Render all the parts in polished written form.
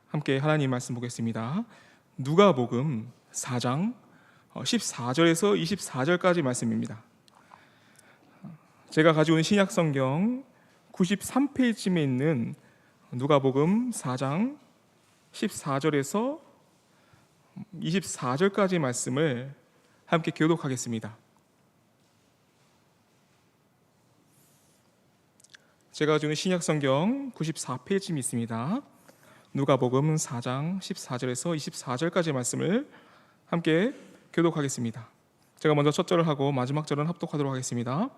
함께 하나님 말씀 보겠습니다. 누가복음 4장 14절에서 24절까지 말씀입니다. 제가 가지고 있는 신약 성경 93페이지에 있는 누가복음 4장 14절에서 24절까지 말씀을 함께 교독하겠습니다. 제가 가지고 있는 신약 성경 94페이지에 있습니다. 누가복음 4장 14절에서 24절까지 말씀을 함께 교독하겠습니다. 제가 먼저 첫 절을 하고 마지막 절은 합독하도록 하겠습니다.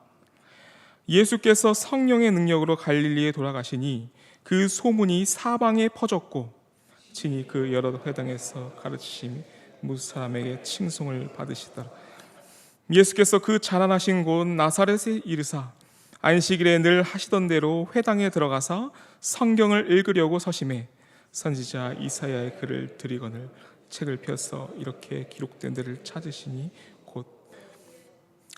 예수께서 성령의 능력으로 갈릴리에 돌아가시니 그 소문이 사방에 퍼졌고 친히 그 여러 회당에서 가르치심이 무수 사람에게 칭송을 받으시더라. 예수께서 그 자라나신 곳 나사렛에 이르사 안식일에 늘 하시던 대로 회당에 들어가사 성경을 읽으려고 서심해 선지자 이사야의 글을 들이거늘 책을 펴서 이렇게 기록된 데를 찾으시니 곧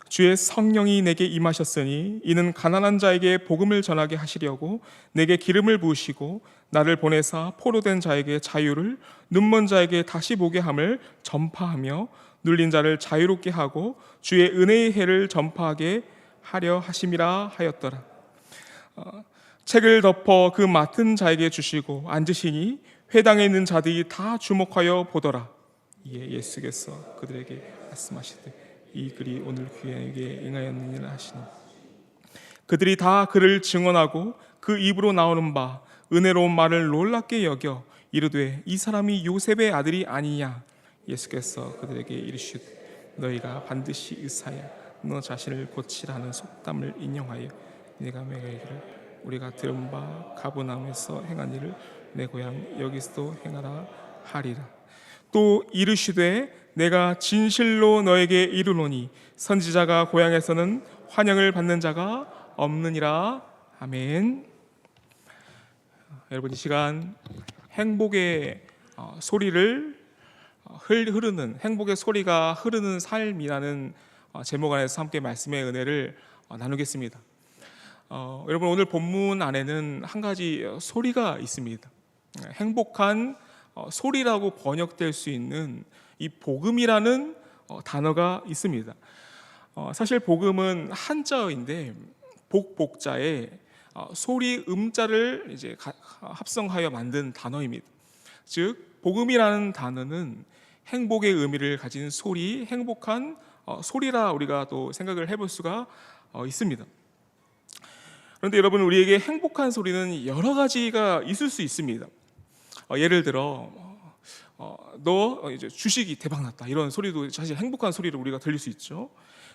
주의 성령이 내게 임하셨으니 이는 가난한 자에게 복음을 전하게 하시려고 내게 기름을 부으시고 나를 보내사 포로된 자에게 자유를 눈먼 자에게 다시 보게 함을 전파하며 눌린 자를 자유롭게 하고 주의 은혜의 해를 전파하게 하려 하심이라 하였더라. 책을 덮어 그 맡은 자에게 주시고 앉으시니 회당에 있는 자들이 다 주목하여 보더라. 이에 예수께서 그들에게 말씀하시되 이 글이 오늘 귀에게 응하였느니라 하시니 그들이 다 그를 증언하고 그 입으로 나오는 바 은혜로운 말을 놀랍게 여겨 이르되 이 사람이 요셉의 아들이 아니냐. 예수께서 그들에게 이르시되 너희가 반드시 의사야 너 자신을 고치라는 속담을 인용하여 네가 매일기를 우리가 들은 바 가버나움에서 행한 일을 내 고향 여기서도 행하라 하리라. 또 이르시되 내가 진실로 너에게 이르노니 선지자가 고향에서는 환영을 받는 자가 없느니라. 아멘. 여러분, 이 시간 행복의 소리를 흐르는 행복의 소리가 흐르는 삶이라는 제목 안에서 함께 말씀의 은혜를 나누겠습니다. 여러분, 오늘 본문 안에는 한 가지 소리가 있습니다. 행복한 소리라고 번역될 수 있는 이 복음이라는 단어가 있습니다. 사실 복음은 한자어인데 복자에 소리 음자를 이제 합성하여 만든 단어입니다. 즉 복음이라는 단어는 행복의 의미를 가진 소리, 행복한 소리라 우리가 또 생각을 해볼 수가 있습니다. 그런데 여러분, 우리에게 행복한 소리는 여러 가지가 있을 수 있습니다. 예를 들어 너 이제 주식이 대박났다 이런 소리도 사실 행복한 소리로 우리가 들릴 수 있죠.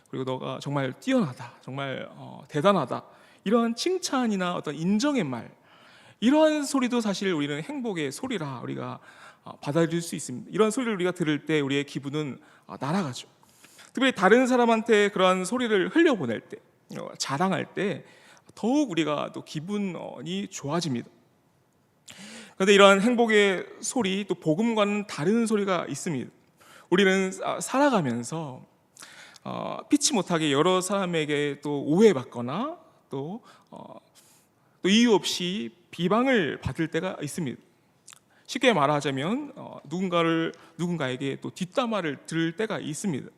그리고 너가 정말 뛰어나다, 정말 대단하다 이러한 칭찬이나 어떤 인정의 말, 이러한 소리도 사실 우리는 행복의 소리라 우리가 받아들일 수 있습니다. 이런 소리를 우리가 들을 때 우리의 기분은 날아가죠. 특별히 다른 사람한테 그러한 소리를 흘려보낼 때, 자랑할 때 더욱 우리가 또 기분이 좋아집니다. 그런데 이러한 행복의 소리, 또 복음과는 다른 소리가 있습니다. 우리는 살아가면서 피치 못하게 여러 사람에게 또 오해받거나 또 이유 없이 비방을 받을 때가 있습니다. 쉽게 말하자면 누군가에게 또 뒷담화를 들을 때가 있습니다.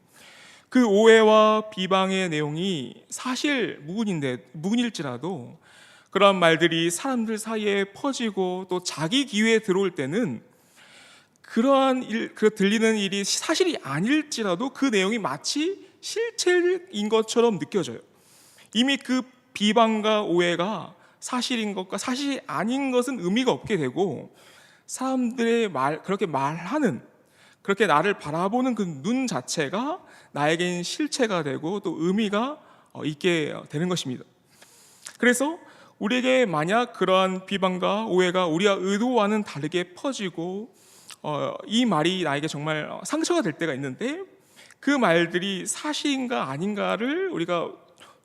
그 오해와 비방의 내용이 사실 무근일지라도 그런 말들이 사람들 사이에 퍼지고 또 자기 귀에 들어올 때는 그러한 들리는 일이 사실이 아닐지라도 그 내용이 마치 실체인 것처럼 느껴져요. 이미 그 비방과 오해가 사실인 것과 사실이 아닌 것은 의미가 없게 되고 사람들의 그렇게 말하는, 그렇게 나를 바라보는 그 눈 자체가 나에겐 실체가 되고 또 의미가 있게 되는 것입니다. 그래서 우리에게 만약 그러한 비방과 오해가 우리가 의도와는 다르게 퍼지고 이 말이 나에게 정말 상처가 될 때가 있는데 그 말들이 사실인가 아닌가를 우리가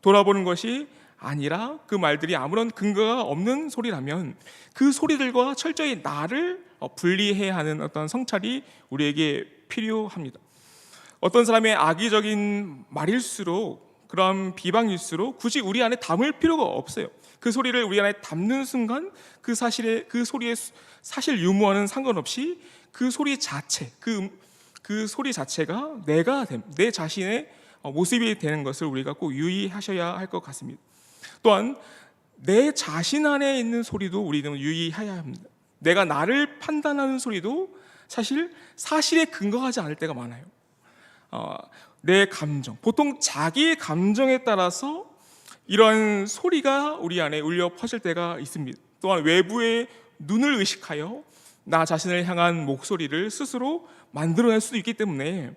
돌아보는 것이 아니라 그 말들이 아무런 근거가 없는 소리라면 그 소리들과 철저히 나를 분리해야 하는 어떤 성찰이 우리에게 필요합니다. 어떤 사람의 악의적인 말일수록, 그런 비방일수록 굳이 우리 안에 담을 필요가 없어요. 그 소리를 우리 안에 담는 순간 그 소리의 사실 유무와는 상관없이 그 소리 자체, 그 소리 자체가 내 자신의 모습이 되는 것을 우리가 꼭 유의하셔야 할 것 같습니다. 또한 내 자신 안에 있는 소리도 우리는 유의해야 합니다. 내가 나를 판단하는 소리도 사실에 근거하지 않을 때가 많아요. 내 감정, 보통 자기 감정에 따라서 이런 소리가 우리 안에 울려 퍼질 때가 있습니다. 또한 외부의 눈을 의식하여 나 자신을 향한 목소리를 스스로 만들어낼 수도 있기 때문에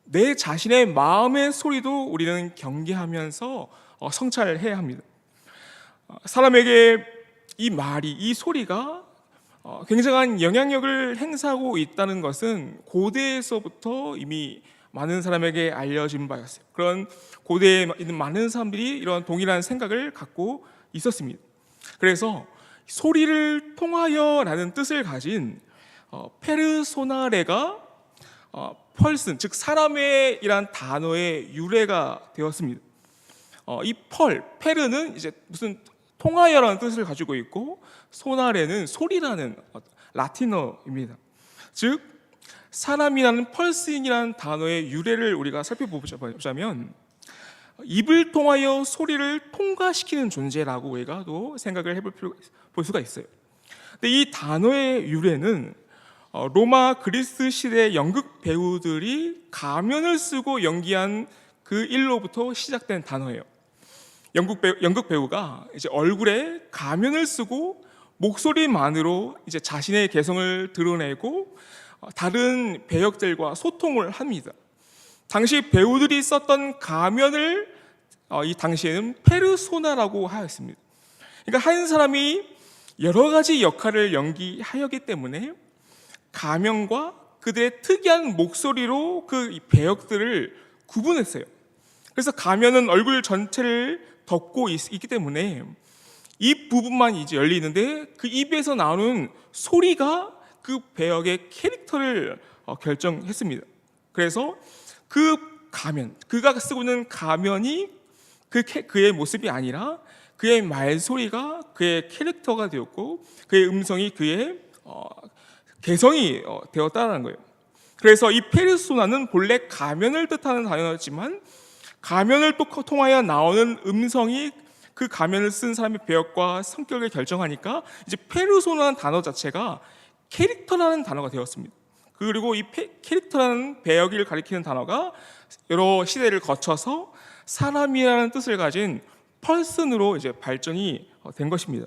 내 자신의 마음의 소리도 우리는 경계하면서 성찰해야 합니다. 사람에게 이 소리가 굉장한 영향력을 행사하고 있다는 것은 고대에서부터 이미 많은 사람에게 알려진 바였어요. 그런 고대에 있는 많은 사람들이 이런 동일한 생각을 갖고 있었습니다. 그래서 소리를 통하여라는 뜻을 가진 페르소나레가 펄슨, 즉 사람의 이란 단어의 유래가 되었습니다. 이 페르는 이제 무슨 통하여라는 뜻을 가지고 있고, 소나레는 소리라는 라틴어입니다. 즉 사람이라는 펄슨이라는 단어의 유래를 우리가 살펴보자면 입을 통하여 소리를 통과시키는 존재라고 우리가 또 생각을 볼 수가 있어요. 근데 이 단어의 유래는 로마 그리스 시대 연극 배우들이 가면을 쓰고 연기한 그 일로부터 시작된 단어예요. 연극 배우가 이제 얼굴에 가면을 쓰고 목소리만으로 이제 자신의 개성을 드러내고 다른 배역들과 소통을 합니다. 당시 배우들이 썼던 가면을 이 당시에는 페르소나라고 하였습니다. 그러니까 한 사람이 여러 가지 역할을 연기하였기 때문에 가면과 그들의 특이한 목소리로 그 배역들을 구분했어요. 그래서 가면은 얼굴 전체를 덮고 있기 때문에 입 부분만 이제 열리는데 그 입에서 나오는 소리가 그 배역의 캐릭터를 결정했습니다. 그래서 그 가면, 그가 쓰고 있는 가면이 그의 모습이 아니라 그의 말소리가 그의 캐릭터가 되었고, 그의 음성이 그의 개성이 되었다는 거예요. 그래서 이 페르소나는 본래 가면을 뜻하는 단어였지만 가면을 또 통하여 나오는 음성이 그 가면을 쓴 사람의 배역과 성격을 결정하니까 이제 페르소나라는 단어 자체가 캐릭터라는 단어가 되었습니다. 그리고 이 캐릭터라는 배역을 가리키는 단어가 여러 시대를 거쳐서 사람이라는 뜻을 가진 펄슨으로 이제 발전이 된 것입니다.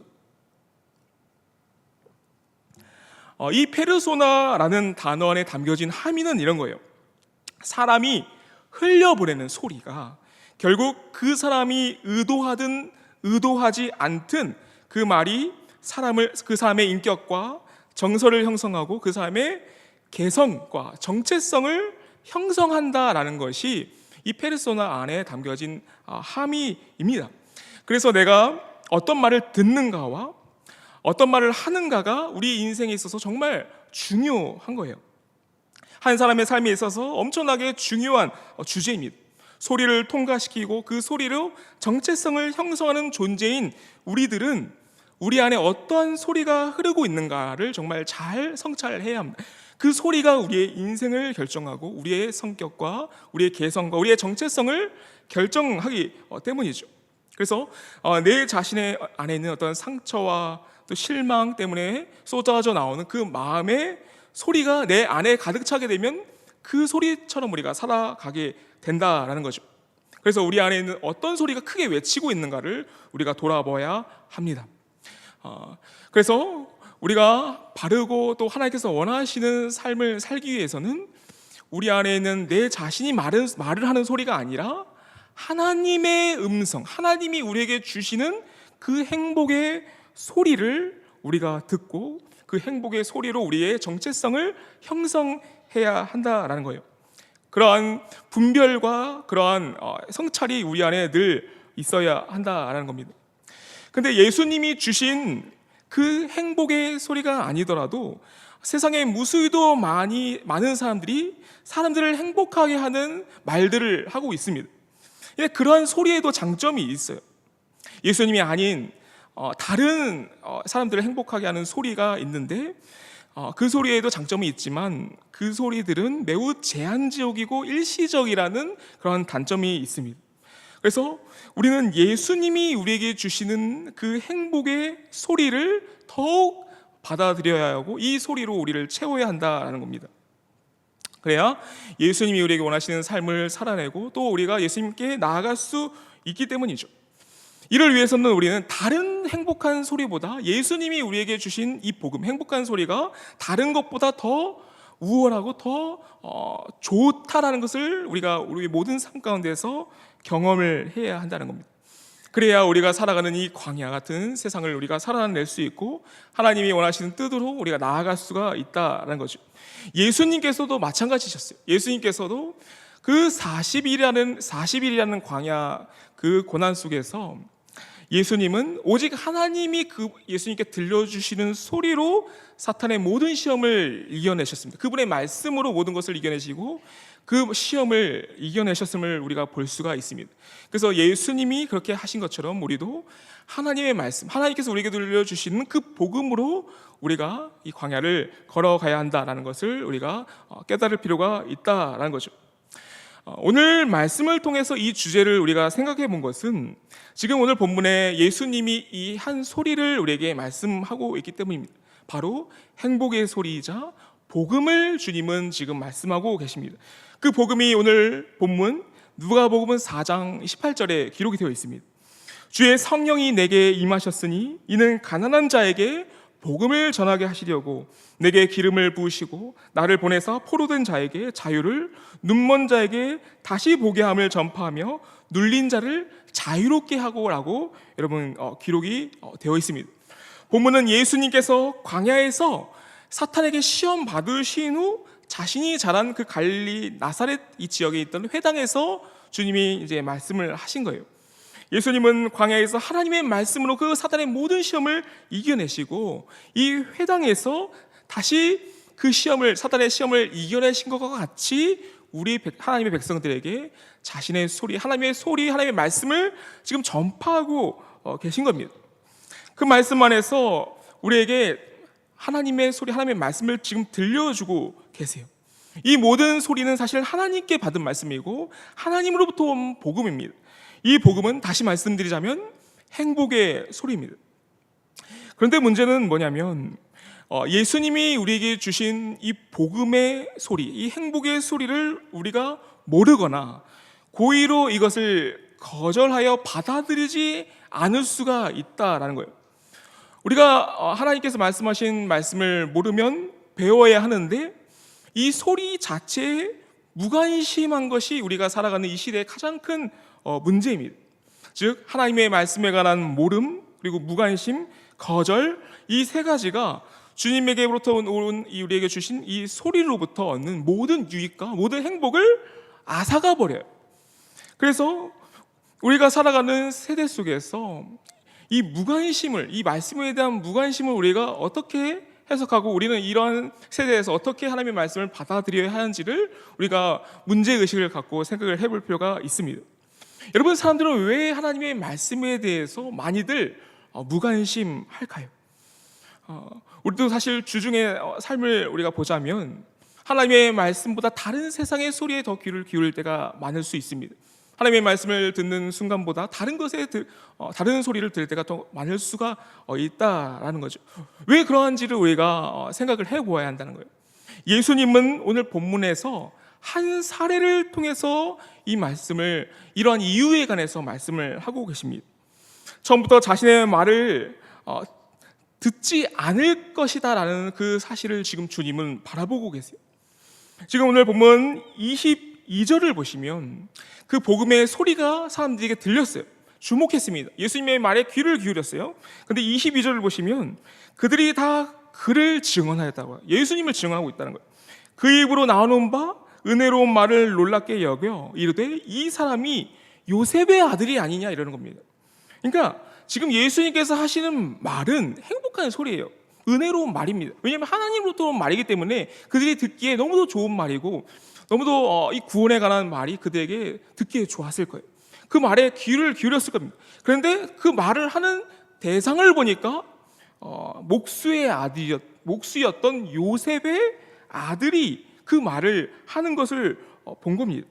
이 페르소나라는 단어 안에 담겨진 함의는 이런 거예요. 사람이 흘려보내는 소리가 결국 그 사람이 의도하든 의도하지 않든 그 말이 그 사람의 인격과 정서를 형성하고 그 사람의 개성과 정체성을 형성한다라는 것이 이 페르소나 안에 담겨진 함의입니다. 그래서 내가 어떤 말을 듣는가와 어떤 말을 하는가가 우리 인생에 있어서 정말 중요한 거예요. 한 사람의 삶에 있어서 엄청나게 중요한 주제입니다. 소리를 통과시키고 그 소리로 정체성을 형성하는 존재인 우리들은 우리 안에 어떠한 소리가 흐르고 있는가를 정말 잘 성찰해야 합니다. 그 소리가 우리의 인생을 결정하고 우리의 성격과 우리의 개성과 우리의 정체성을 결정하기 때문이죠. 그래서 내 자신의 안에 있는 어떤 상처와 또 실망 때문에 쏟아져 나오는 그 마음의 소리가 내 안에 가득 차게 되면 그 소리처럼 우리가 살아가게 된다라는 거죠. 그래서 우리 안에 있는 어떤 소리가 크게 외치고 있는가를 우리가 돌아봐야 합니다. 그래서 우리가 바르고 또 하나님께서 원하시는 삶을 살기 위해서는 우리 안에 있는 내 자신이 말을 하는 소리가 아니라 하나님의 음성, 하나님이 우리에게 주시는 그 행복의 소리를 우리가 듣고 그 행복의 소리로 우리의 정체성을 형성해야 한다라는 거예요. 그러한 분별과 그러한 성찰이 우리 안에 늘 있어야 한다라는 겁니다. 근데 예수님이 주신 그 행복의 소리가 아니더라도 세상에 무수히도 많은 사람들을 행복하게 하는 말들을 하고 있습니다. 그러한 소리에도 장점이 있어요. 예수님이 아닌 다른 사람들을 행복하게 하는 소리가 있는데 그 소리에도 장점이 있지만 그 소리들은 매우 제한적이고 일시적이라는 그런 단점이 있습니다. 그래서 우리는 예수님이 우리에게 주시는 그 행복의 소리를 더욱 받아들여야 하고 이 소리로 우리를 채워야 한다는 겁니다. 그래야 예수님이 우리에게 원하시는 삶을 살아내고 또 우리가 예수님께 나아갈 수 있기 때문이죠. 이를 위해서는 우리는 다른 행복한 소리보다 예수님이 우리에게 주신 이 복음, 행복한 소리가 다른 것보다 더 우월하고 더 좋다라는 것을 우리가 우리 모든 삶 가운데서 경험을 해야 한다는 겁니다. 그래야 우리가 살아가는 이 광야 같은 세상을 우리가 살아낼 수 있고 하나님이 원하시는 뜻으로 우리가 나아갈 수가 있다는 거죠. 예수님께서도 마찬가지셨어요. 예수님께서도 그 40일이라는 광야 그 고난 속에서 예수님은 오직 하나님이 그 예수님께 들려주시는 소리로 사탄의 모든 시험을 이겨내셨습니다. 그분의 말씀으로 모든 것을 이겨내시고 그 시험을 이겨내셨음을 우리가 볼 수가 있습니다. 그래서 예수님이 그렇게 하신 것처럼 우리도 하나님의 말씀, 하나님께서 우리에게 들려주시는 그 복음으로 우리가 이 광야를 걸어가야 한다는 것을 우리가 깨달을 필요가 있다는 거죠. 오늘 말씀을 통해서 이 주제를 우리가 생각해 본 것은 지금 오늘 본문에 예수님이 이 한 소리를 우리에게 말씀하고 있기 때문입니다. 바로 행복의 소리이자 복음을 주님은 지금 말씀하고 계십니다. 그 복음이 오늘 본문 누가복음 4장 18절에 기록이 되어 있습니다. 주의 성령이 내게 임하셨으니 이는 가난한 자에게 복음을 전하게 하시려고 내게 기름을 부으시고 나를 보내사 포로된 자에게 자유를, 눈먼 자에게 다시 보게 함을 전파하며 눌린 자를 자유롭게 하고라고 여러분 기록이 되어 있습니다. 본문은 예수님께서 광야에서 사탄에게 시험 받으신 후 자신이 자란 그 갈릴리 나사렛 이 지역에 있던 회당에서 주님이 이제 말씀을 하신 거예요. 예수님은 광야에서 하나님의 말씀으로 그 사탄의 모든 시험을 이겨내시고 이 회당에서 다시 그 시험을, 사탄의 시험을 이겨내신 것과 같이 우리 하나님의 백성들에게 자신의 소리, 하나님의 말씀을 지금 전파하고 계신 겁니다. 그 말씀 안에서 우리에게 하나님의 소리, 하나님의 말씀을 지금 들려주고 계세요. 이 모든 소리는 사실 하나님께 받은 말씀이고 하나님으로부터 온 복음입니다. 이 복음은 다시 말씀드리자면 행복의 소리입니다. 그런데 문제는 뭐냐면 예수님이 우리에게 주신 이 복음의 소리, 이 행복의 소리를 우리가 모르거나 고의로 이것을 거절하여 받아들이지 않을 수가 있다라는 거예요. 우리가 하나님께서 말씀하신 말씀을 모르면 배워야 하는데 이 소리 자체에 무관심한 것이 우리가 살아가는 이 시대의 가장 큰 문제입니다. 즉 하나님의 말씀에 관한 모름, 그리고 무관심, 거절, 이 세 가지가 주님에게로부터 온 우리에게 주신 이 소리로부터 얻는 모든 유익과 모든 행복을 앗아가 버려요. 그래서 우리가 살아가는 세대 속에서 이 무관심을, 이 말씀에 대한 무관심을 우리가 어떻게 해석하고 우리는 이러한 세대에서 어떻게 하나님의 말씀을 받아들여야 하는지를 우리가 문제의식을 갖고 생각을 해볼 필요가 있습니다. 여러분, 사람들은 왜 하나님의 말씀에 대해서 많이들 무관심할까요? 우리도 사실 주중의 삶을 우리가 보자면 하나님의 말씀보다 다른 세상의 소리에 더 귀를 기울일 때가 많을 수 있습니다. 하나님의 말씀을 듣는 순간보다 다른 다른 소리를 들을 때가 더 많을 수가 있다라는 거죠. 왜 그러한지를 우리가 생각을 해보아야 한다는 거예요. 예수님은 오늘 본문에서 한 사례를 통해서 이 말씀을, 이러한 이유에 관해서 말씀을 하고 계십니다. 처음부터 자신의 말을 듣지 않을 것이다라는 그 사실을 지금 주님은 바라보고 계세요. 지금 오늘 본문 22절을 보시면 그 복음의 소리가 사람들에게 들렸어요. 주목했습니다. 예수님의 말에 귀를 기울였어요. 그런데 22절을 보시면 그들이 다 그를 증언하였다고요. 예수님을 증언하고 있다는 거예요. 그 입으로 나오는 바 은혜로운 말을 놀랍게 여겨 이르되 이 사람이 요셉의 아들이 아니냐 이러는 겁니다. 그러니까 지금 예수님께서 하시는 말은 행복한 소리예요. 은혜로운 말입니다. 왜냐하면 하나님으로부터 온 말이기 때문에 그들이 듣기에 너무도 좋은 말이고 너무도 이 구원에 관한 말이 그들에게 듣기에 좋았을 거예요. 그 말에 귀를 기울였을 겁니다. 그런데 그 말을 하는 대상을 보니까 목수였던 요셉의 아들이 그 말을 하는 것을 본 겁니다.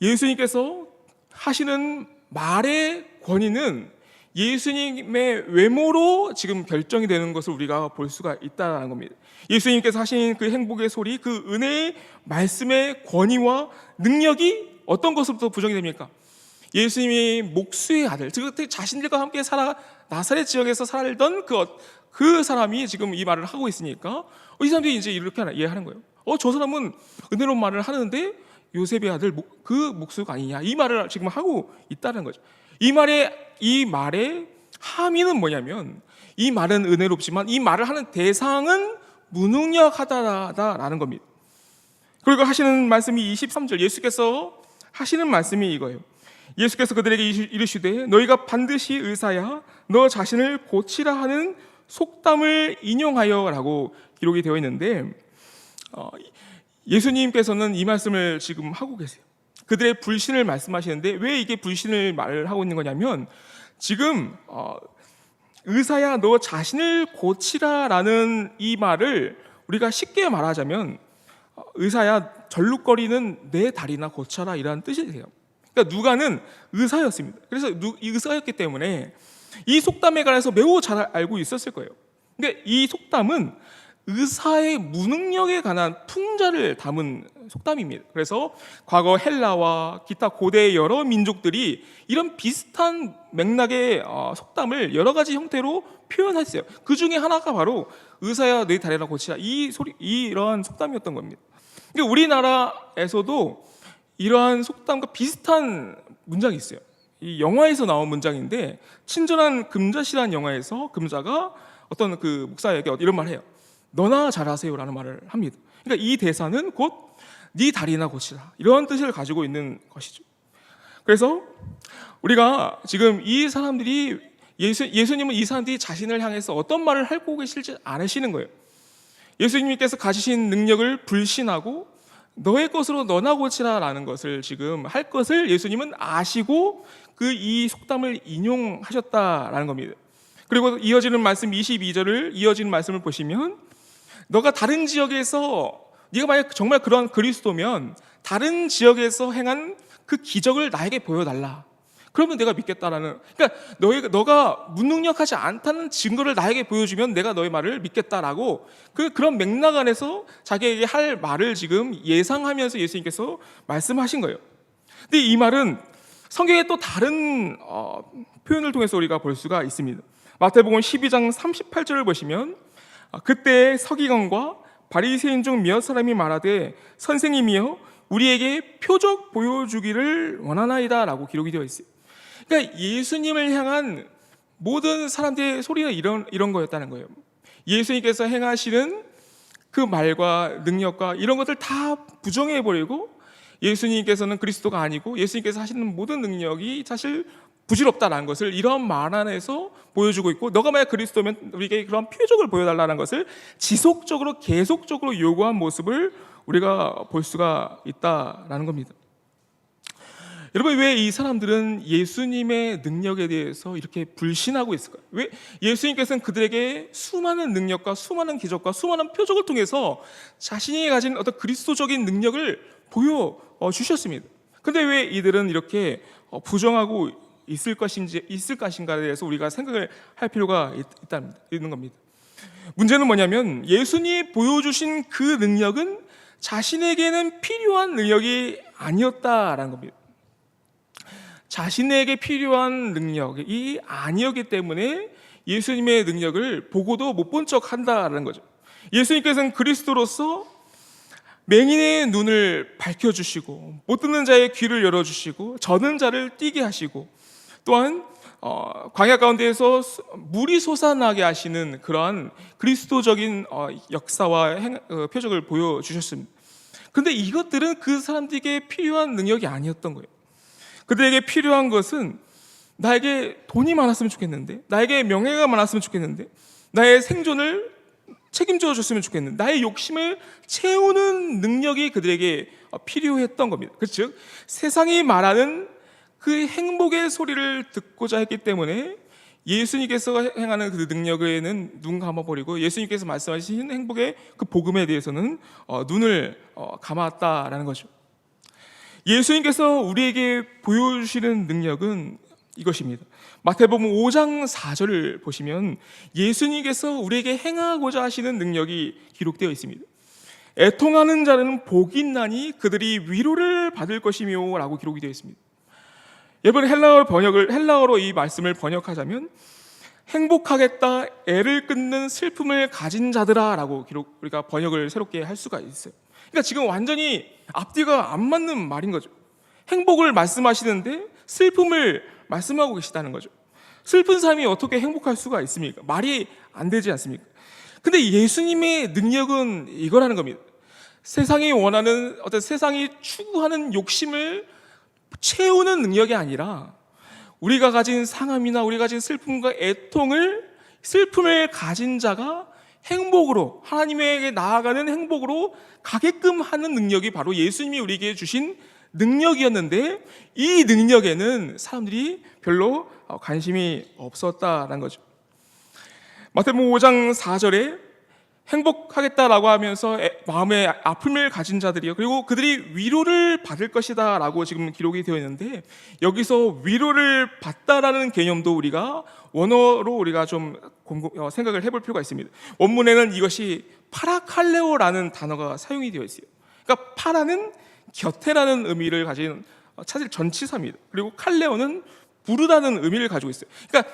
예수님께서 하시는 말의 권위는 예수님의 외모로 지금 결정이 되는 것을 우리가 볼 수가 있다는 겁니다. 예수님께서 하신 그 행복의 소리, 그 은혜의 말씀의 권위와 능력이 어떤 것으로부터 부정이 됩니까? 예수님이 목수의 아들, 즉 자신들과 함께 나사렛 지역에서 살던 그 사람이 지금 이 말을 하고 있으니까 이 사람들이 이제 이렇게 이해하는 거예요. 저 사람은 은혜로운 말을 하는데 요셉의 아들 그 목수가 아니냐, 이 말을 지금 하고 있다는 거죠. 이 말의 함의는 뭐냐면, 이 말은 은혜롭지만 이 말을 하는 대상은 무능력하다라는 겁니다. 그리고 하시는 말씀이 23절, 예수께서 하시는 말씀이 이거예요. 예수께서 그들에게 이르시되 너희가 반드시 의사야 너 자신을 고치라 하는 속담을 인용하여 라고 기록이 되어 있는데, 예수님께서는 이 말씀을 지금 하고 계세요. 그들의 불신을 말씀하시는데, 왜 이게 불신을 말을 하고 있는 거냐면, 지금 의사야 너 자신을 고치라 라는 이 말을 우리가 쉽게 말하자면 의사야 절룩거리는 내 다리나 고쳐라 이라는 뜻이에요. 그러니까 누가는 의사였습니다. 그래서 의사였기 때문에 이 속담에 관해서 매우 잘 알고 있었을 거예요. 근데 이 속담은 의사의 무능력에 관한 풍자를 담은 속담입니다. 그래서 과거 헬라와 기타 고대의 여러 민족들이 이런 비슷한 맥락의 속담을 여러 가지 형태로 표현했어요. 그 중에 하나가 바로 의사야 너희 다리나 고치라, 이러한 속담이었던 겁니다. 그러니까 우리나라에서도 이러한 속담과 비슷한 문장이 있어요. 이 영화에서 나온 문장인데, 친절한 금자씨라는 영화에서 금자가 어떤 그 목사에게 이런 말을 해요. 너나 잘하세요라는 말을 합니다. 그러니까 이 대사는 곧 네 다리나 고치라, 이런 뜻을 가지고 있는 것이죠. 그래서 우리가 지금 이 사람들이 예수님은 이 사람들이 자신을 향해서 어떤 말을 하고 계실지 않으시는 거예요. 예수님께서 가지신 능력을 불신하고 너의 것으로 너나 고치라라는 것을 지금 할 것을 예수님은 아시고 이 속담을 인용하셨다라는 겁니다. 그리고 이어지는 말씀 22절을 이어지는 말씀을 보시면, 너가 다른 지역에서, 네가 만약 정말 그런 그리스도면 다른 지역에서 행한 그 기적을 나에게 보여달라. 그러면 내가 믿겠다라는, 그러니까 너가 무능력하지 않다는 증거를 나에게 보여주면 내가 너의 말을 믿겠다라고, 그런 맥락 안에서 자기에게 할 말을 지금 예상하면서 예수님께서 말씀하신 거예요. 근데 이 말은 성경의 또 다른 표현을 통해서 우리가 볼 수가 있습니다. 마태복음 12장 38절을 보시면, 그때 서기관과 바리새인 중 몇 사람이 말하되 선생님이여 우리에게 표적 보여주기를 원하나이다 라고 기록이 되어 있어요. 그러니까 예수님을 향한 모든 사람들의 소리는 이런 거였다는 거예요. 예수님께서 행하시는 그 말과 능력과 이런 것들 다 부정해버리고, 예수님께서는 그리스도가 아니고 예수님께서 하시는 모든 능력이 사실 부질없다라는 것을 이런 말 안에서 보여주고 있고, 너가 만약 그리스도면 우리에게 그런 표적을 보여달라는 것을 지속적으로 계속적으로 요구한 모습을 우리가 볼 수가 있다라는 겁니다. 여러분, 왜 이 사람들은 예수님의 능력에 대해서 이렇게 불신하고 있을까요? 왜 예수님께서는 그들에게 수많은 능력과 수많은 기적과 수많은 표적을 통해서 자신이 가진 어떤 그리스도적인 능력을 보여주셨습니다. 근데 왜 이들은 이렇게 부정하고 있을 것인가에 대해서 우리가 생각을 할 필요가 있는 겁니다. 문제는 뭐냐면, 예수님이 보여주신 그 능력은 자신에게는 필요한 능력이 아니었다라는 겁니다. 자신에게 필요한 능력이 아니었기 때문에 예수님의 능력을 보고도 못 본 척 한다는 거죠. 예수님께서는 그리스도로서 맹인의 눈을 밝혀주시고, 못 듣는 자의 귀를 열어주시고, 저는 자를 뛰게 하시고, 또한 광야 가운데에서 물이 솟아나게 하시는 그러한 그리스도적인 역사와 표적을 보여주셨습니다. 그런데 이것들은 그 사람들에게 필요한 능력이 아니었던 거예요. 그들에게 필요한 것은, 나에게 돈이 많았으면 좋겠는데, 나에게 명예가 많았으면 좋겠는데, 나의 생존을 책임져 줬으면 좋겠는데, 나의 욕심을 채우는 능력이 그들에게 필요했던 겁니다. 즉 세상이 말하는 그 행복의 소리를 듣고자 했기 때문에 예수님께서 행하는 그 능력에는 눈 감아버리고 예수님께서 말씀하신 행복의 그 복음에 대해서는 눈을 감았다라는 거죠. 예수님께서 우리에게 보여주시는 능력은 이것입니다. 마태복음 5장 4절을 보시면 예수님께서 우리에게 행하고자 하시는 능력이 기록되어 있습니다. 애통하는 자는 복이 있나니 그들이 위로를 받을 것이며 라고 기록이 되어 있습니다. 여러분, 헬라어로 이 말씀을 번역하자면 행복하겠다, 애를 끊는 슬픔을 가진 자들아 라고 우리가 번역을 새롭게 할 수가 있어요. 그러니까 지금 완전히 앞뒤가 안 맞는 말인 거죠. 행복을 말씀하시는데 슬픔을 말씀하고 계시다는 거죠. 슬픈 사람이 어떻게 행복할 수가 있습니까? 말이 안 되지 않습니까? 근데 예수님의 능력은 이거라는 겁니다. 세상이 원하는 세상이 추구하는 욕심을 채우는 능력이 아니라 우리가 가진 상함이나 우리가 가진 슬픔과 슬픔을 가진 자가 행복으로, 하나님에게 나아가는 행복으로 가게끔 하는 능력이 바로 예수님이 우리에게 주신 능력이었는데, 이 능력에는 사람들이 별로 관심이 없었다는 거죠. 마태복음 5장 4절에 행복하겠다라고 하면서 마음의 아픔을 가진 자들이요, 그리고 그들이 위로를 받을 것이다 라고 지금 기록이 되어 있는데, 여기서 위로를 받다라는 개념도 우리가 원어로 우리가 좀 생각을 해볼 필요가 있습니다. 원문에는 이것이 파라칼레오라는 단어가 사용이 되어 있어요. 그러니까 파라는 곁에라는 의미를 가진 사실 전치사입니다. 그리고 칼레오는 부르다는 의미를 가지고 있어요. 그러니까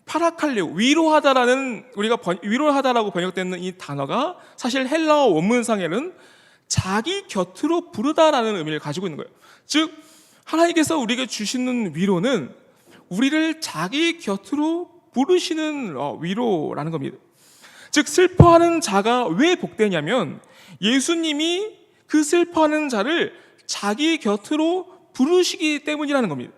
파라칼레오, 위로하다라는, 우리가 위로하다라고 번역되는 이 단어가 사실 헬라어 원문상에는 자기 곁으로 부르다라는 의미를 가지고 있는 거예요. 즉, 하나님께서 우리에게 주시는 위로는 우리를 자기 곁으로 부르시는 위로라는 겁니다. 즉, 슬퍼하는 자가 왜 복되냐면 예수님이 그 슬퍼하는 자를 자기 곁으로 부르시기 때문이라는 겁니다.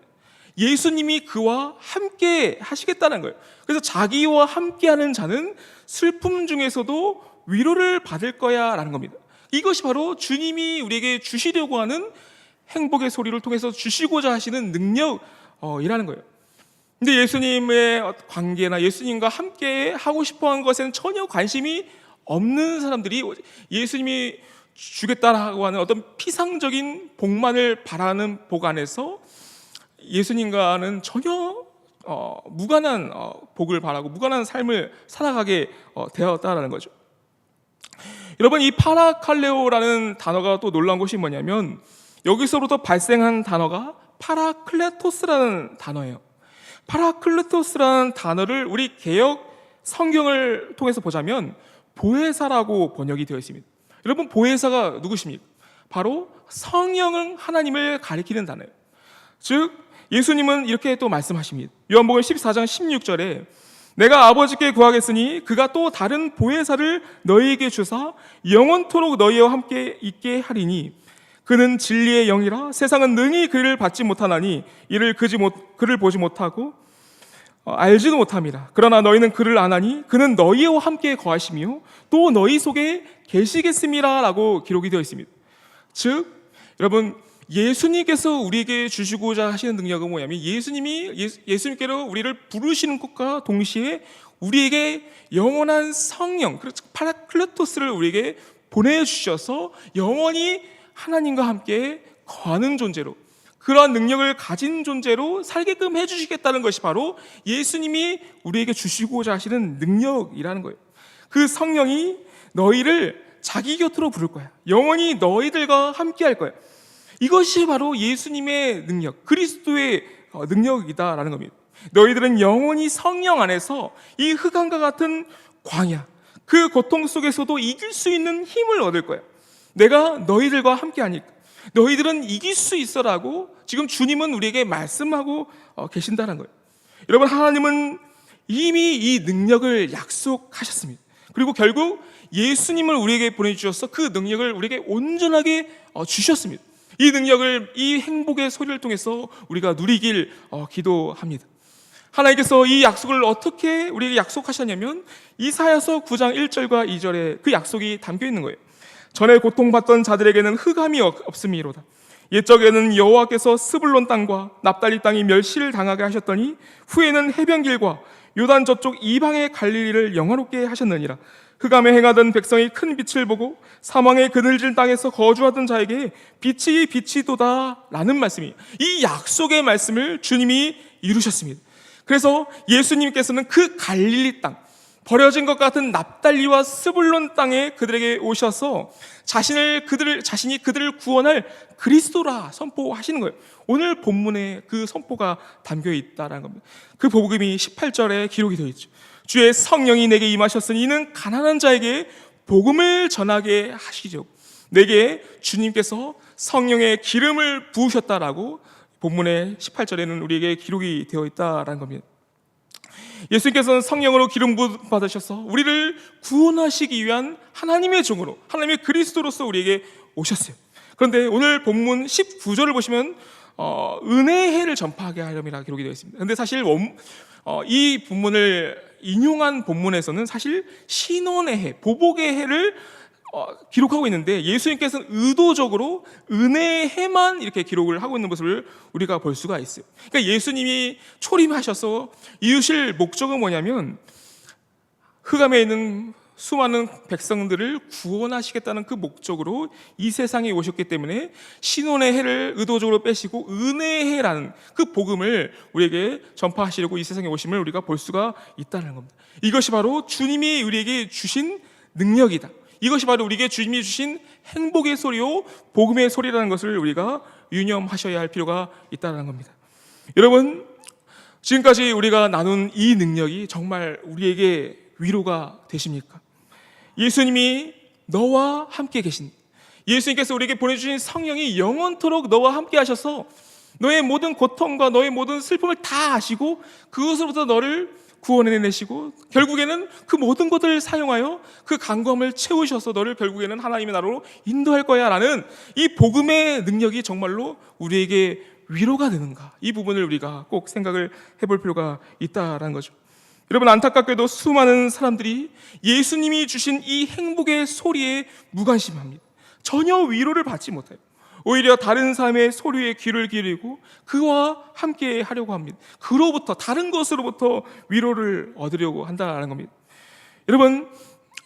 예수님이 그와 함께 하시겠다는 거예요. 그래서 자기와 함께하는 자는 슬픔 중에서도 위로를 받을 거야 라는 겁니다. 이것이 바로 주님이 우리에게 주시려고 하는 행복의 소리를 통해서 주시고자 하시는 능력이라는 거예요. 근데 예수님의 관계나 예수님과 함께 하고 싶어하는 것에는 전혀 관심이 없는 사람들이 예수님이 주겠다라고 하는 어떤 피상적인 복만을 바라는 복 안에서 예수님과는 전혀 무관한 복을 바라고 무관한 삶을 살아가게 되었다라는 거죠. 여러분, 이 파라칼레오라는 단어가 또 놀라운 것이 뭐냐면 여기서부터 발생한 단어가 파라클레토스라는 단어예요. 파라클레토스라는 단어를 우리 개역 성경을 통해서 보자면 보혜사라고 번역이 되어 있습니다. 여러분, 보혜사가 누구십니까? 바로 성령은 하나님을 가리키는 단어예요. 즉, 예수님은 이렇게 또 말씀하십니다. 요한복음 14장 16절에 내가 아버지께 구하겠으니 그가 또 다른 보혜사를 너희에게 주사 영원토록 너희와 함께 있게 하리니 그는 진리의 영이라 세상은 능히 그를 받지 못하나니 이를 그를 보지 못하고 알지도 못함이라. 그러나 너희는 그를 아나니 그는 너희와 함께 거하시며 또 너희 속에 계시겠음이라 라고 기록이 되어 있습니다. 즉, 여러분, 예수님께서 우리에게 주시고자 하시는 능력은 뭐냐면 예수님께로 우리를 부르시는 것과 동시에 우리에게 영원한 성령, 파라클레토스를 우리에게 보내주셔서 영원히 하나님과 함께 거하는 존재로, 그러한 능력을 가진 존재로 살게끔 해주시겠다는 것이 바로 예수님이 우리에게 주시고자 하시는 능력이라는 거예요. 그 성령이 너희를 자기 곁으로 부를 거야. 영원히 너희들과 함께 할 거야. 이것이 바로 예수님의 능력, 그리스도의 능력이다라는 겁니다. 너희들은 영원히 성령 안에서 이 흑암과 같은 광야, 그 고통 속에서도 이길 수 있는 힘을 얻을 거야. 내가 너희들과 함께 하니까 너희들은 이길 수 있어라고 지금 주님은 우리에게 말씀하고 계신다는 거예요. 여러분, 하나님은 이미 이 능력을 약속하셨습니다. 그리고 결국 예수님을 우리에게 보내주셔서 그 능력을 우리에게 온전하게 주셨습니다. 이 능력을, 이 행복의 소리를 통해서 우리가 누리길 기도합니다. 하나님께서 이 약속을 어떻게 우리에게 약속하셨냐면 이사야서 9장 1절과 2절에 그 약속이 담겨 있는 거예요. 전에 고통받던 자들에게는 흑암이 없음이로다. 옛적에는 여호와께서 스불론 땅과 납달리 땅이 멸시를 당하게 하셨더니 후에는 해변길과 요단 저쪽 이방의 갈릴리를 영화롭게 하셨느니라. 흑암에 행하던 백성이 큰 빛을 보고 사망의 그늘진 땅에서 거주하던 자에게 빛이 비치도다 라는 말씀이, 이 약속의 말씀을 주님이 이루셨습니다. 그래서 예수님께서는 그 갈릴리 땅, 버려진 것 같은 납달리와 스불론 땅에 그들에게 오셔서 자신이 그들을 구원할 그리스도라 선포하시는 거예요. 오늘 본문에 그 선포가 담겨 있다라는 겁니다. 그 복음이 18절에 기록이 되어 있죠. 주의 성령이 내게 임하셨으니 이는 가난한 자에게 복음을 전하게 하시죠. 내게 주님께서 성령의 기름을 부으셨다라고 본문의 18절에는 우리에게 기록이 되어 있다라는 겁니다. 예수님께서는 성령으로 기름 부음 받으셔서 우리를 구원하시기 위한 하나님의 종으로, 하나님의 그리스도로서 우리에게 오셨어요. 그런데 오늘 본문 19절을 보시면 은혜의 해를 전파하게 하려면 기록이 되어 있습니다. 그런데 사실 이 본문을 인용한 본문에서는 사실 신원의 해, 보복의 해를 기록하고 있는데 예수님께서는 의도적으로 은혜의 해만 이렇게 기록을 하고 있는 모습을 우리가 볼 수가 있어요. 그러니까 예수님이 초림하셔서 이루실 목적은 뭐냐면 흑암에 있는 수많은 백성들을 구원하시겠다는 그 목적으로 이 세상에 오셨기 때문에 신원의 해를 의도적으로 빼시고 은혜의 해라는 그 복음을 우리에게 전파하시려고 이 세상에 오심을 우리가 볼 수가 있다는 겁니다. 이것이 바로 주님이 우리에게 주신 능력이다. 이것이 바로 우리에게 주님이 주신 행복의 소리요 복음의 소리라는 것을 우리가 유념하셔야 할 필요가 있다는 겁니다. 여러분, 지금까지 우리가 나눈 이 능력이 정말 우리에게 위로가 되십니까? 예수님이 너와 함께 계신, 예수님께서 우리에게 보내주신 성령이 영원토록 너와 함께 하셔서 너의 모든 고통과 너의 모든 슬픔을 다 아시고 그것으로부터 너를 구원해내시고 결국에는 그 모든 것들을 사용하여 그 간구함을 채우셔서 너를 결국에는 하나님의 나라로 인도할 거야 라는 이 복음의 능력이 정말로 우리에게 위로가 되는가, 이 부분을 우리가 꼭 생각을 해볼 필요가 있다라는 거죠. 여러분, 안타깝게도 수많은 사람들이 예수님이 주신 이 행복의 소리에 무관심합니다. 전혀 위로를 받지 못해요. 오히려 다른 사람의 소리에 귀를 기울이고 그와 함께 하려고 합니다. 그로부터, 다른 것으로부터 위로를 얻으려고 한다는 겁니다. 여러분,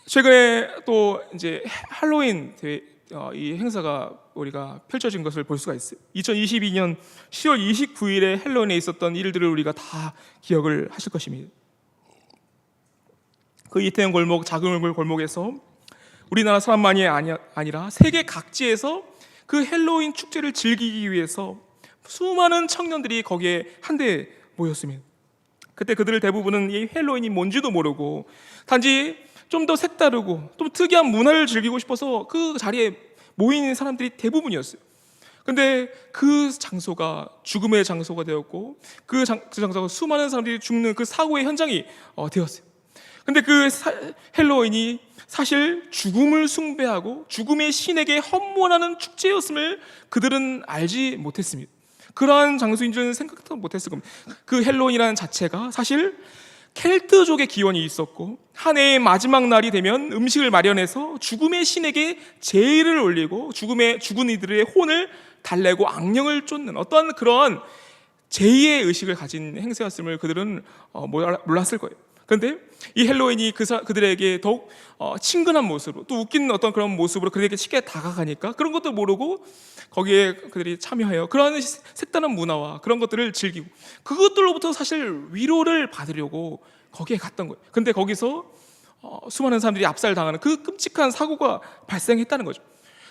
최근에 또 이제 할로윈 이 행사가 우리가 펼쳐진 것을 볼 수가 있어요. 2022년 10월 29일에 할로윈에 있었던 일들을 우리가 다 기억을 하실 것입니다. 그 이태원 골목, 작은 골목에서 우리나라 사람만이 아니라 세계 각지에서 그 헬로윈 축제를 즐기기 위해서 수많은 청년들이 거기에 한데 모였습니다. 그때 그들 대부분은 이 헬로윈이 뭔지도 모르고 단지 좀 더 색다르고 좀 특이한 문화를 즐기고 싶어서 그 자리에 모인 사람들이 대부분이었어요. 근데 그 장소가 죽음의 장소가 되었고 그 장소가 수많은 사람들이 죽는 그 사고의 현장이 되었어요. 근데 그 헬로윈이 사실 죽음을 숭배하고 죽음의 신에게 헌문하는 축제였음을 그들은 알지 못했습니다. 그러한 장소인 줄은 생각도 못했을 겁니다. 그 헬로윈이라는 자체가 사실 켈트족의 기원이 있었고 한 해의 마지막 날이 되면 음식을 마련해서 죽음의 신에게 제의를 올리고 죽은 이들의 혼을 달래고 악령을 쫓는 어떤 그런 제의의 의식을 가진 행사였음을 그들은 몰랐을 거예요. 그런데 이 헬로윈이 그들에게 더욱 친근한 모습으로, 또 웃기는 어떤 그런 모습으로 그들에게 쉽게 다가가니까 그런 것도 모르고 거기에 그들이 참여하여 그러한 색다른 문화와 그런 것들을 즐기고 그것들로부터 사실 위로를 받으려고 거기에 갔던 거예요. 근데 거기서 수많은 사람들이 압살당하는 그 끔찍한 사고가 발생했다는 거죠.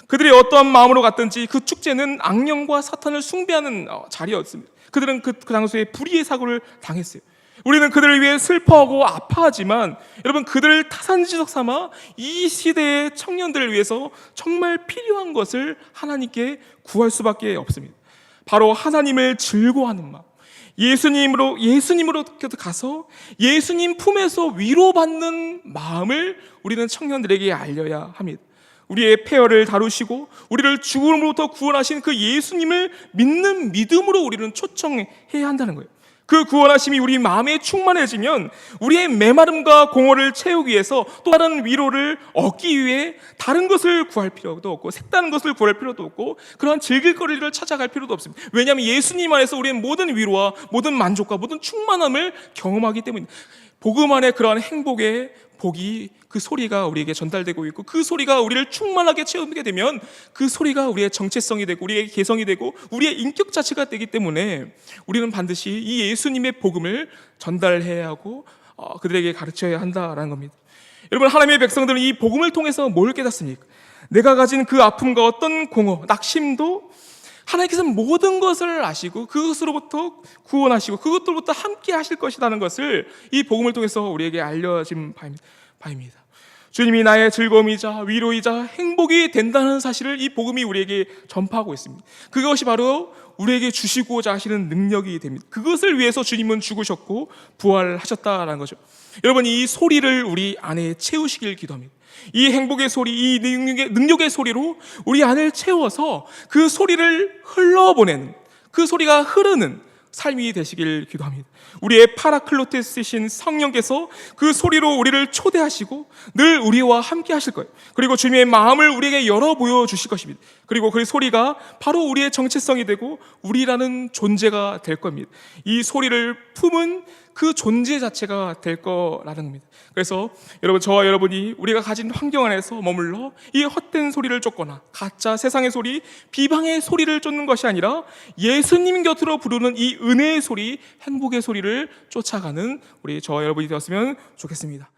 그들이 어떠한 마음으로 갔든지 그 축제는 악령과 사탄을 숭배하는 자리였습니다. 그들은 그 장소에 불의의 사고를 당했어요. 우리는 그들을 위해 슬퍼하고 아파하지만 여러분, 그들을 타산지석 삼아 이 시대의 청년들을 위해서 정말 필요한 것을 하나님께 구할 수밖에 없습니다. 바로 하나님을 즐거워하는 마음, 예수님으로 가서 예수님 품에서 위로받는 마음을 우리는 청년들에게 알려야 합니다. 우리의 폐허를 다루시고 우리를 죽음으로부터 구원하신 그 예수님을 믿는 믿음으로 우리는 초청해야 한다는 거예요. 그 구원하심이 우리 마음에 충만해지면 우리의 메마름과 공허를 채우기 위해서 또 다른 위로를 얻기 위해 다른 것을 구할 필요도 없고 색다른 것을 구할 필요도 없고 그러한 즐길거리를 찾아갈 필요도 없습니다. 왜냐하면 예수님 안에서 우리의 모든 위로와 모든 만족과 모든 충만함을 경험하기 때문입니다. 복음 안에 그러한 행복의 복이 그 소리가 우리에게 전달되고 있고 그 소리가 우리를 충만하게 채우게 되면 그 소리가 우리의 정체성이 되고 우리의 개성이 되고 우리의 인격 자체가 되기 때문에 우리는 반드시 이 예수님의 복음을 전달해야 하고 그들에게 가르쳐야 한다라는 겁니다. 여러분, 하나님의 백성들은 이 복음을 통해서 뭘 깨닫습니까? 내가 가진 그 아픔과 어떤 공허, 낙심도 하나님께서 모든 것을 아시고 그것으로부터 구원하시고 그것들로부터 함께 하실 것이라는 것을 이 복음을 통해서 우리에게 알려진 바입니다. 주님이 나의 즐거움이자 위로이자 행복이 된다는 사실을 이 복음이 우리에게 전파하고 있습니다. 그것이 바로 우리에게 주시고자 하시는 능력이 됩니다. 그것을 위해서 주님은 죽으셨고 부활하셨다라는 거죠. 여러분, 이 소리를 우리 안에 채우시길 기도합니다. 이 행복의 소리, 이 능력의 소리로 우리 안을 채워서 그 소리를 흘러보내는, 그 소리가 흐르는 삶이 되시길 기도합니다. 우리의 파라클로테스신 성령께서 그 소리로 우리를 초대하시고 늘 우리와 함께 하실 거예요. 그리고 주님의 마음을 우리에게 열어 보여주실 것입니다. 그리고 그 소리가 바로 우리의 정체성이 되고 우리라는 존재가 될 겁니다. 이 소리를 품은 그 존재 자체가 될 거라는 겁니다. 그래서 여러분, 저와 여러분이 우리가 가진 환경 안에서 머물러 이 헛된 소리를 쫓거나 가짜 세상의 소리, 비방의 소리를 쫓는 것이 아니라 예수님 곁으로 부르는 이 은혜의 소리, 행복의 소리를 쫓아가는 우리 저와 여러분이 되었으면 좋겠습니다.